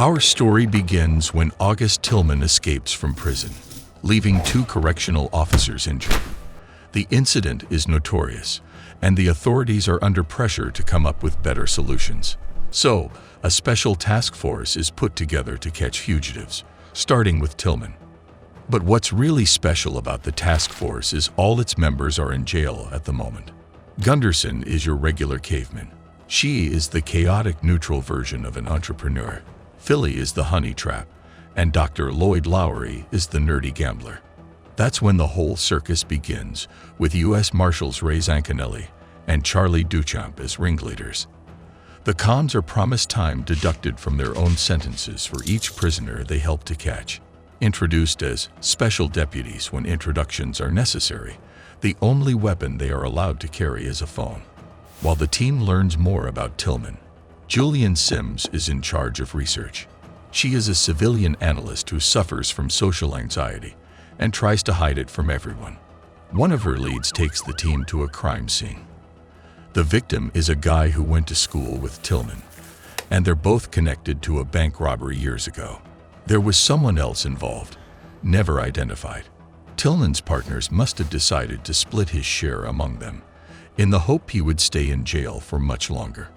Our story begins when August Tillman escapes from prison, leaving 2 correctional officers injured. The incident is notorious, and the authorities are under pressure to come up with better solutions. So, a special task force is put together to catch fugitives, starting with Tillman. But what's really special about the task force is all its members are in jail at the moment. Gunderson is your regular caveman. She is the chaotic neutral version of an entrepreneur. Philly is the honey trap, and Dr. Lloyd Lowery is the nerdy gambler. That's when the whole circus begins, with U.S. Marshals Ray Zancanelli and Charlie Duchamp as ringleaders. The cons are promised time deducted from their own sentences for each prisoner they help to catch. Introduced as special deputies when introductions are necessary, the only weapon they are allowed to carry is a phone. While the team learns more about Tillman, Julian Sims is in charge of research. She is a civilian analyst who suffers from social anxiety and tries to hide it from everyone. One of her leads takes the team to a crime scene. The victim is a guy who went to school with Tillman, and they're both connected to a bank robbery years ago. There was someone else involved, never identified. Tillman's partners must have decided to split his share among them, in the hope he would stay in jail for much longer.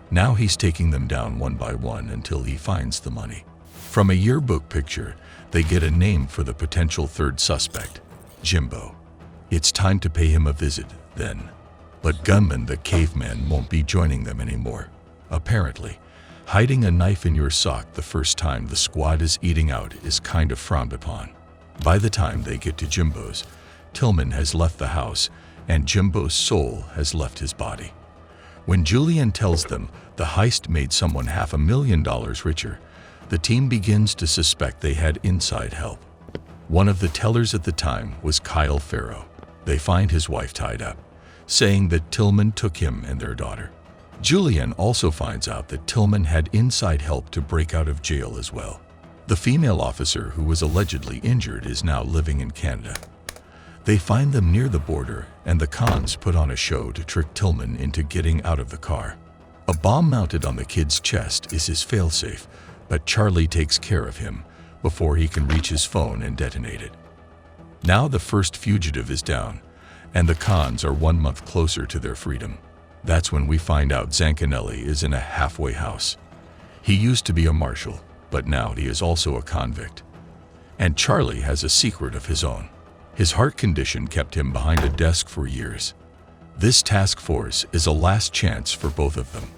Now he's taking them down one by one until he finds the money. From a yearbook picture, they get a name for the potential third suspect, Jimbo. It's time to pay him a visit, then. But Gunman the caveman won't be joining them anymore. Apparently, hiding a knife in your sock the first time the squad is eating out is kind of frowned upon. By the time they get to Jimbo's, Tillman has left the house, and Jimbo's soul has left his body. When Julian tells them the heist made someone $500,000 richer, the team begins to suspect they had inside help. One of the tellers at the time was Kyle Farrow. They find his wife tied up, saying that Tillman took him and their daughter. Julian also finds out that Tillman had inside help to break out of jail as well. The female officer who was allegedly injured is now living in Canada. They find them near the border, and the cons put on a show to trick Tillman into getting out of the car. A bomb mounted on the kid's chest is his failsafe, but Charlie takes care of him before he can reach his phone and detonate it. Now the first fugitive is down, and the cons are 1 month closer to their freedom. That's when we find out Zancanelli is in a halfway house. He used to be a marshal, but now he is also a convict. And Charlie has a secret of his own. His heart condition kept him behind a desk for years. This task force is a last chance for both of them.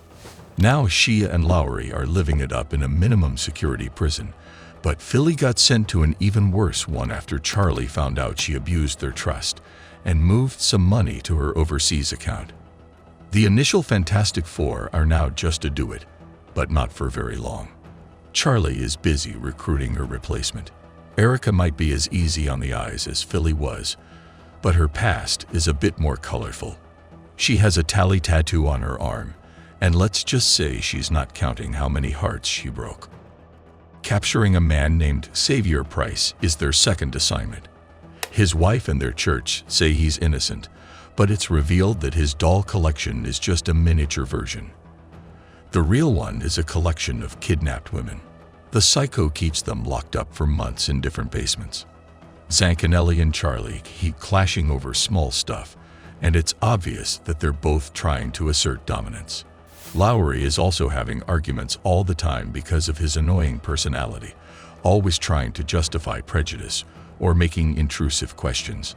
Now Shia and Lowery are living it up in a minimum security prison, but Philly got sent to an even worse one after Charlie found out she abused their trust and moved some money to her overseas account. The initial Fantastic Four are now just to do it, but not for very long. Charlie is busy recruiting her replacement. Erica might be as easy on the eyes as Philly was, but her past is a bit more colorful. She has a tally tattoo on her arm, and let's just say she's not counting how many hearts she broke. Capturing a man named Xavier Price is their second assignment. His wife and their church say he's innocent, but it's revealed that his doll collection is just a miniature version. The real one is a collection of kidnapped women. The psycho keeps them locked up for months in different basements. Zancanelli and Charlie keep clashing over small stuff, and it's obvious that they're both trying to assert dominance. Lowery is also having arguments all the time because of his annoying personality, always trying to justify prejudice or making intrusive questions.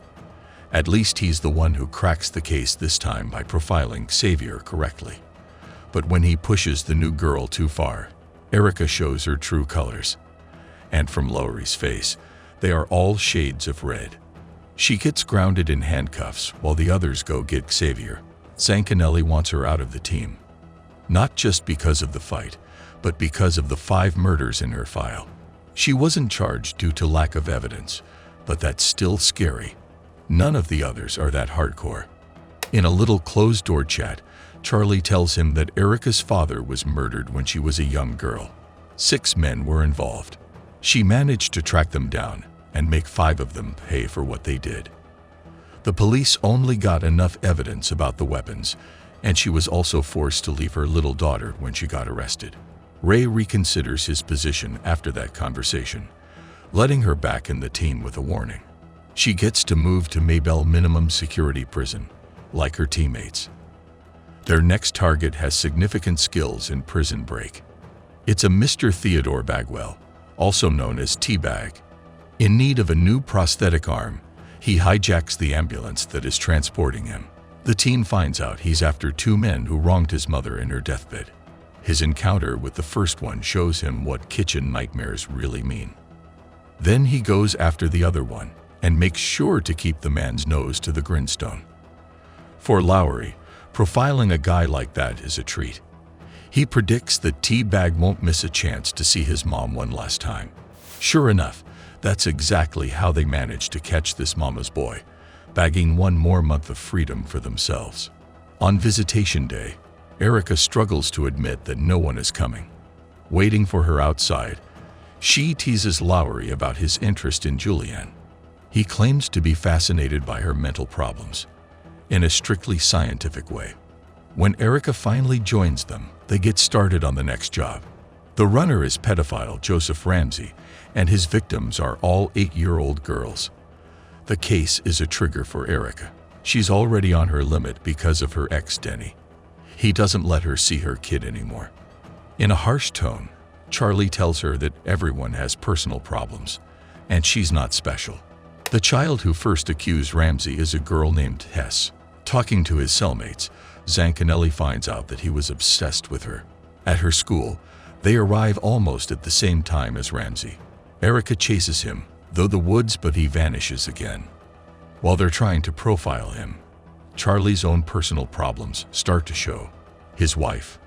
At least he's the one who cracks the case this time by profiling Xavier correctly. But when he pushes the new girl too far, Erica shows her true colors. And from Lowery's face, they are all shades of red. She gets grounded in handcuffs while the others go get Xavier. Zancanelli wants her out of the team. Not just because of the fight, but because of the 5 murders in her file. She wasn't charged due to lack of evidence, but that's still scary. None of the others are that hardcore. In a little closed-door chat, Charlie tells him that Erica's father was murdered when she was a young girl. 6 men were involved. She managed to track them down and make 5 of them pay for what they did. The police only got enough evidence about the weapons, and she was also forced to leave her little daughter when she got arrested. Ray reconsiders his position after that conversation, letting her back in the team with a warning. She gets to move to Maybell Minimum Security Prison, like her teammates. Their next target has significant skills in prison break. It's a Mr. Theodore Bagwell, also known as T-Bag. In need of a new prosthetic arm, he hijacks the ambulance that is transporting him. The teen finds out he's after two men who wronged his mother in her deathbed. His encounter with the first one shows him what kitchen nightmares really mean. Then he goes after the other one and makes sure to keep the man's nose to the grindstone. For Lowry, profiling a guy like that is a treat. He predicts that T-Bag won't miss a chance to see his mom one last time. Sure enough, that's exactly how they managed to catch this mama's boy, bagging one more month of freedom for themselves. On visitation day, Erica struggles to admit that no one is coming. Waiting for her outside, she teases Lowry about his interest in Julianne. He claims to be fascinated by her mental problems, in a strictly scientific way. When Erica finally joins them, they get started on the next job. The runner is pedophile Joseph Ramsey, and his victims are all 8-year-old girls. The case is a trigger for Erica. She's already on her limit because of her ex Denny. He doesn't let her see her kid anymore. In a harsh tone, Charlie tells her that everyone has personal problems, and she's not special. The child who first accused Ramsey is a girl named Tess. Talking to his cellmates, Zancanelli finds out that he was obsessed with her. At her school, they arrive almost at the same time as Ramsey. Erica chases him through the woods, but he vanishes again. While they're trying to profile him, Charlie's own personal problems start to show. His wife,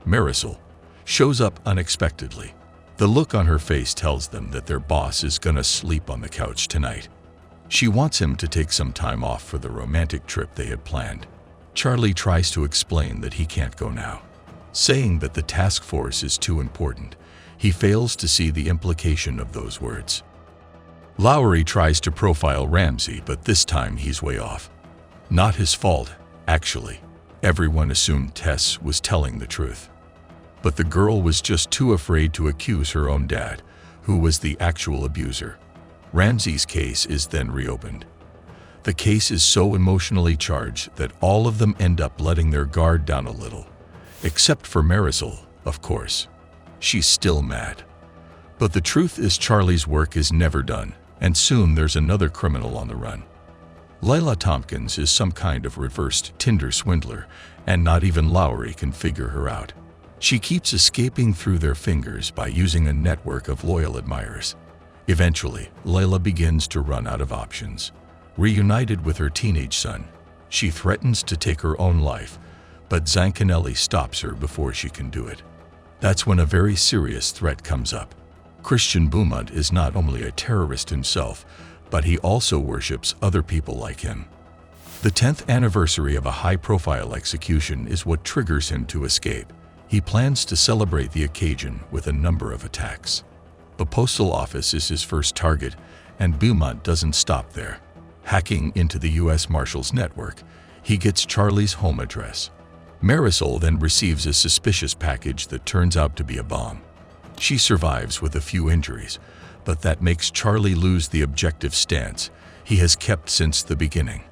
Marisol, shows up unexpectedly. The look on her face tells them that their boss is gonna sleep on the couch tonight. She wants him to take some time off for the romantic trip they had planned. Charlie tries to explain that he can't go now, saying that the task force is too important. He fails to see the implication of those words. Lowry tries to profile Ramsey, but this time he's way off. Not his fault, actually. Everyone assumed Tess was telling the truth. But the girl was just too afraid to accuse her own dad, who was the actual abuser. Ramsey's case is then reopened. The case is so emotionally charged that all of them end up letting their guard down a little. Except for Marisol, of course. She's still mad. But the truth is Charlie's work is never done, and soon there's another criminal on the run. Lila Tompkins is some kind of reversed Tinder swindler, and not even Lowry can figure her out. She keeps escaping through their fingers by using a network of loyal admirers. Eventually, Layla begins to run out of options. Reunited with her teenage son, she threatens to take her own life, but Zancanelli stops her before she can do it. That's when a very serious threat comes up. Christian Beaumont is not only a terrorist himself, but he also worships other people like him. The 10th anniversary of a high-profile execution is what triggers him to escape. He plans to celebrate the occasion with a number of attacks. The postal office is his first target, and Beaumont doesn't stop there. Hacking into the U.S. Marshals network, he gets Charlie's home address. Marisol then receives a suspicious package that turns out to be a bomb. She survives with a few injuries, but that makes Charlie lose the objective stance he has kept since the beginning.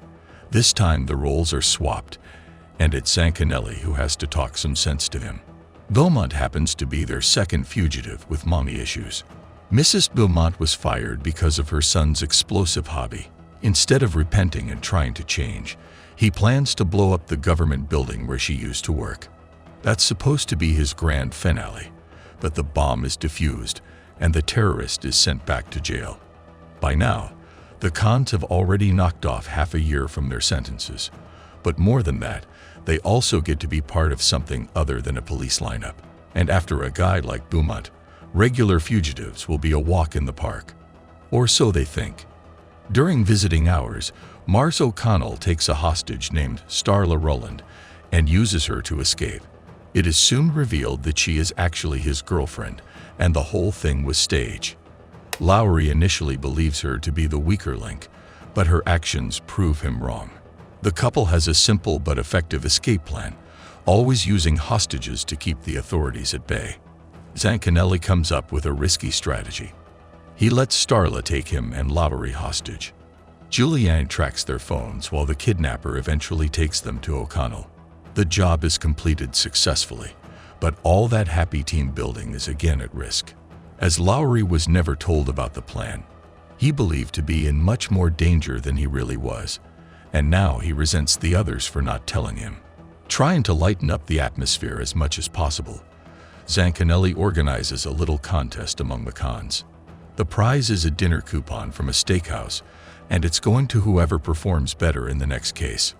This time the roles are swapped, and it's Zancanelli who has to talk some sense to him. Beaumont happens to be their second fugitive with mommy issues. Mrs. Beaumont was fired because of her son's explosive hobby. Instead of repenting and trying to change, he plans to blow up the government building where she used to work. That's supposed to be his grand finale, but the bomb is defused and the terrorist is sent back to jail. By now, the Khans have already knocked off half a year from their sentences. But more than that, they also get to be part of something other than a police lineup. And after a guy like Beaumont, regular fugitives will be a walk in the park. Or so they think. During visiting hours, Mars O'Connell takes a hostage named Starla Rowland and uses her to escape. It is soon revealed that she is actually his girlfriend, and the whole thing was staged. Lowry initially believes her to be the weaker link, but her actions prove him wrong. The couple has a simple but effective escape plan, always using hostages to keep the authorities at bay. Zancanelli comes up with a risky strategy. He lets Starla take him and Lowry hostage. Julianne tracks their phones while the kidnapper eventually takes them to O'Connell. The job is completed successfully, but all that happy team building is again at risk. As Lowry was never told about the plan, he believed to be in much more danger than he really was, and now he resents the others for not telling him. Trying to lighten up the atmosphere as much as possible, Zancanelli organizes a little contest among the cons. The prize is a dinner coupon from a steakhouse, and it's going to whoever performs better in the next case,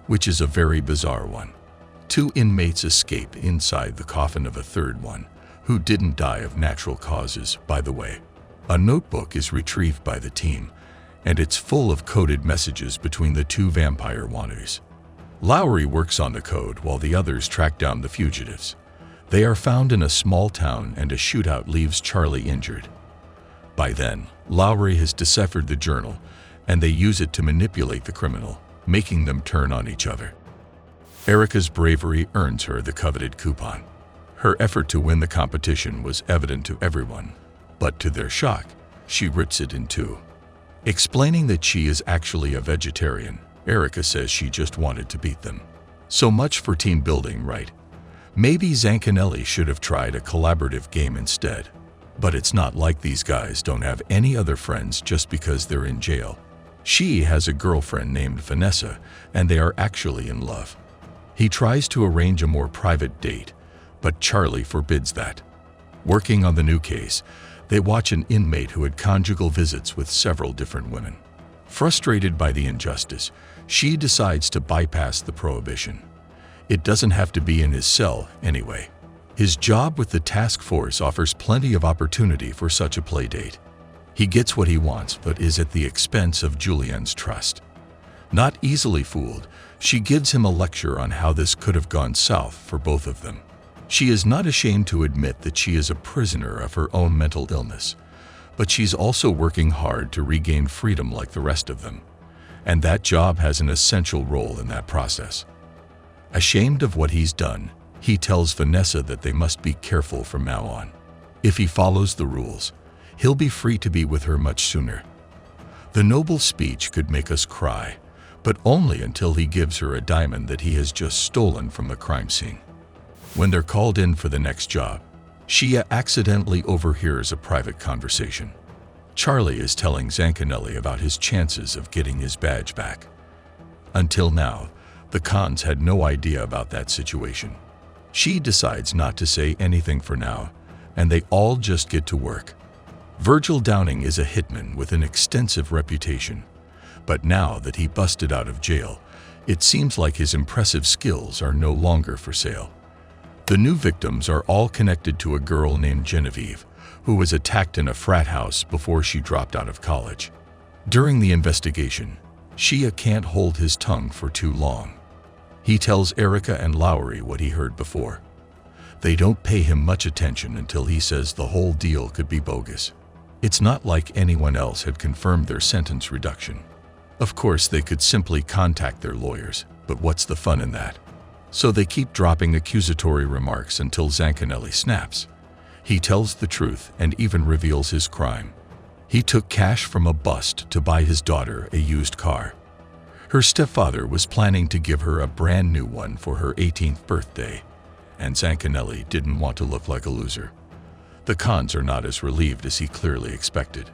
which is a very bizarre one. 2 inmates escape inside the coffin of a third one, who didn't die of natural causes, by the way. A notebook is retrieved by the team, and it's full of coded messages between the 2 vampire wannus. Lowry works on the code while the others track down the fugitives. They are found in a small town and a shootout leaves Charlie injured. By then, Lowry has deciphered the journal, and they use it to manipulate the criminal, making them turn on each other. Erica's bravery earns her the coveted coupon. Her effort to win the competition was evident to everyone, but to their shock, she rips it in 2. Explaining that she is actually a vegetarian, Erica says she just wanted to beat them. So much for team building, right? Maybe Zancanelli should have tried a collaborative game instead. But it's not like these guys don't have any other friends just because they're in jail. She has a girlfriend named Vanessa, and they are actually in love. He tries to arrange a more private date, but Charlie forbids that. Working on the new case, they watch an inmate who had conjugal visits with several different women. Frustrated by the injustice, she decides to bypass the prohibition. It doesn't have to be in his cell anyway. His job with the task force offers plenty of opportunity for such a play date. He gets what he wants, but is at the expense of Julianne's trust. Not easily fooled, she gives him a lecture on how this could have gone south for both of them. She is not ashamed to admit that she is a prisoner of her own mental illness, but she's also working hard to regain freedom like the rest of them, and that job has an essential role in that process. Ashamed of what he's done, he tells Vanessa that they must be careful from now on. If he follows the rules, he'll be free to be with her much sooner. The noble speech could make us cry, but only until he gives her a diamond that he has just stolen from the crime scene. When they're called in for the next job, Shia accidentally overhears a private conversation. Charlie is telling Zancanelli about his chances of getting his badge back. Until now, the cons had no idea about that situation. She decides not to say anything for now, and they all just get to work. Virgil Downing is a hitman with an extensive reputation, but now that he busted out of jail, it seems like his impressive skills are no longer for sale. The new victims are all connected to a girl named Genevieve, who was attacked in a frat house before she dropped out of college. During the investigation, Shia can't hold his tongue for too long. He tells Erica and Lowry what he heard before. They don't pay him much attention until he says the whole deal could be bogus. It's not like anyone else had confirmed their sentence reduction. Of course, they could simply contact their lawyers, but what's the fun in that? So they keep dropping accusatory remarks until Zancanelli snaps. He tells the truth and even reveals his crime. He took cash from a bust to buy his daughter a used car. Her stepfather was planning to give her a brand new one for her 18th birthday, and Zancanelli didn't want to look like a loser. The cons are not as relieved as he clearly expected.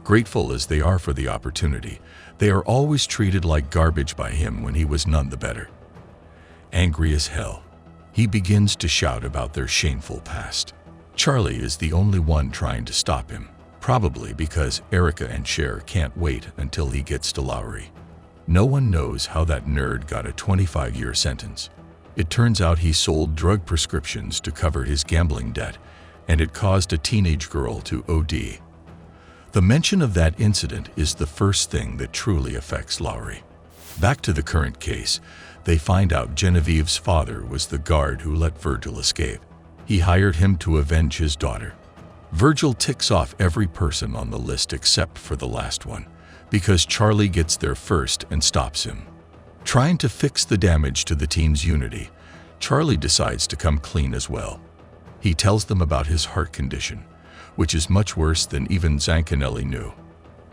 Grateful as they are for the opportunity, they are always treated like garbage by him when he was none the better. Angry as hell, he begins to shout about their shameful past. Charlie is the only one trying to stop him, probably because Erica and Cher can't wait until he gets to Lowry. No one knows how that nerd got a 25-year sentence. It turns out he sold drug prescriptions to cover his gambling debt, and it caused a teenage girl to OD. The mention of that incident is the first thing that truly affects Lowry. Back to the current case, they find out Genevieve's father was the guard who let Virgil escape. He hired him to avenge his daughter. Virgil ticks off every person on the list except for the last one, because Charlie gets there first and stops him. Trying to fix the damage to the team's unity, Charlie decides to come clean as well. He tells them about his heart condition, which is much worse than even Zancanelli knew.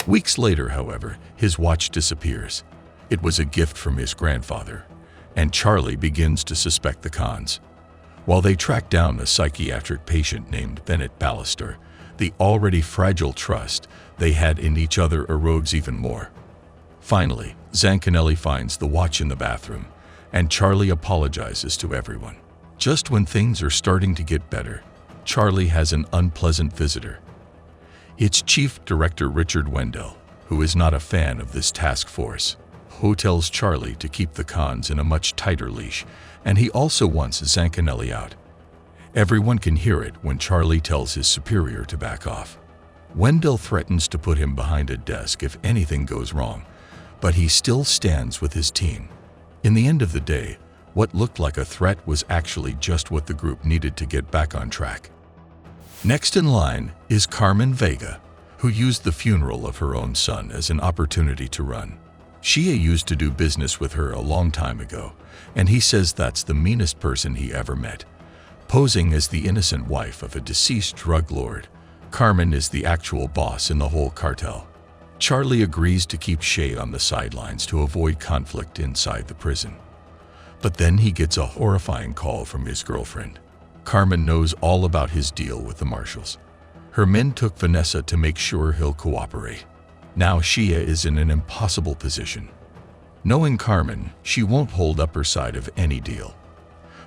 Weeks later, however, his watch disappears. It was a gift from his grandfather, and Charlie begins to suspect the cons. While they track down a psychiatric patient named Bennett Ballister, the already fragile trust they had in each other erodes even more. Finally, Zancanelli finds the watch in the bathroom, and Charlie apologizes to everyone. Just when things are starting to get better, Charlie has an unpleasant visitor. It's Chief Director Richard Wendell, who is not a fan of this task force, who tells Charlie to keep the cons in a much tighter leash, and he also wants Zancanelli out. Everyone can hear it when Charlie tells his superior to back off. Wendell threatens to put him behind a desk if anything goes wrong, but he still stands with his team. In the end of the day, what looked like a threat was actually just what the group needed to get back on track. Next in line is Carmen Vega, who used the funeral of her own son as an opportunity to run. Shia used to do business with her a long time ago, and he says that's the meanest person he ever met. Posing as the innocent wife of a deceased drug lord, Carmen is the actual boss in the whole cartel. Charlie agrees to keep Shay on the sidelines to avoid conflict inside the prison. But then he gets a horrifying call from his girlfriend. Carmen knows all about his deal with the marshals. Her men took Vanessa to make sure he'll cooperate. Now Shia is in an impossible position. Knowing Carmen, she won't hold up her side of any deal.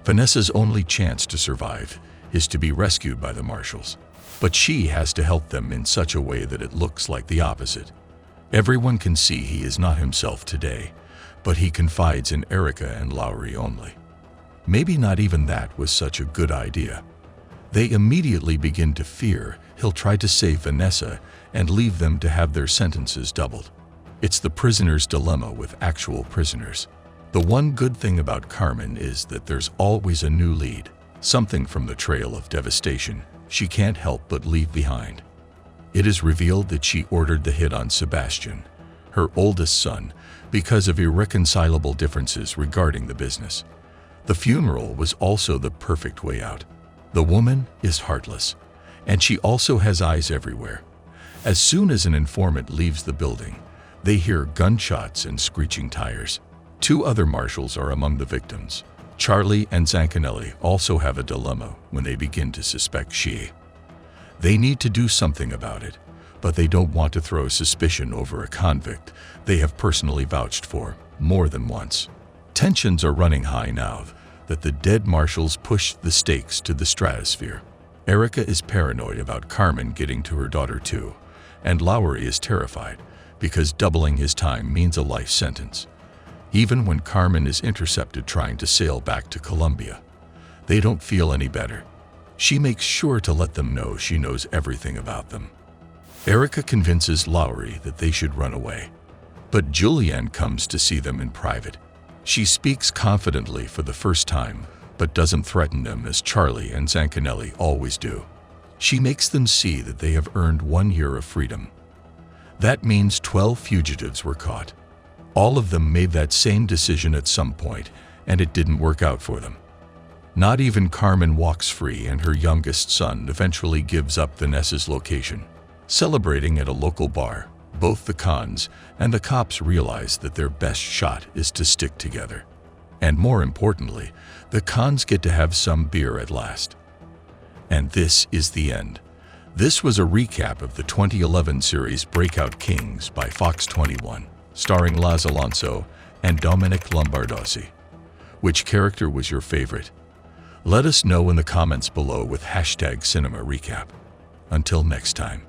Vanessa's only chance to survive is to be rescued by the marshals. But she has to help them in such a way that it looks like the opposite. Everyone can see he is not himself today, but he confides in Erica and Lowry only. Maybe not even that was such a good idea. They immediately begin to fear he'll try to save Vanessa and leave them to have their sentences doubled. It's the prisoner's dilemma with actual prisoners. The one good thing about Carmen is that there's always a new lead, something from the trail of devastation she can't help but leave behind. It is revealed that she ordered the hit on Sebastian, her oldest son, because of irreconcilable differences regarding the business. The funeral was also the perfect way out. The woman is heartless, and she also has eyes everywhere. As soon as an informant leaves the building, they hear gunshots and screeching tires. Two other marshals are among the victims. Charlie and Zancanelli also have a dilemma when they begin to suspect Shea. They need to do something about it, but they don't want to throw suspicion over a convict they have personally vouched for more than once. Tensions are running high now that the dead marshals push the stakes to the stratosphere. Erica is paranoid about Carmen getting to her daughter too, and Lowry is terrified because doubling his time means a life sentence. Even when Carmen is intercepted trying to sail back to Colombia, they don't feel any better. She makes sure to let them know she knows everything about them. Erica convinces Lowry that they should run away, but Julianne comes to see them in private. She speaks confidently for the first time, but doesn't threaten them as Charlie and Zancanelli always do. She makes them see that they have earned 1 year of freedom. That means 12 fugitives were caught. All of them made that same decision at some point, and it didn't work out for them. Not even Carmen walks free, and her youngest son eventually gives up Vanessa's location. Celebrating at a local bar, both the cons and the cops realize that their best shot is to stick together. And more importantly, the cons get to have some beer at last. And this is the end. This was a recap of the 2011 series Breakout Kings by Fox 21. Starring Laz Alonso and Dominic Lombardozzi. Which character was your favorite? Let us know in the comments below with #CinemaRecap. Until next time.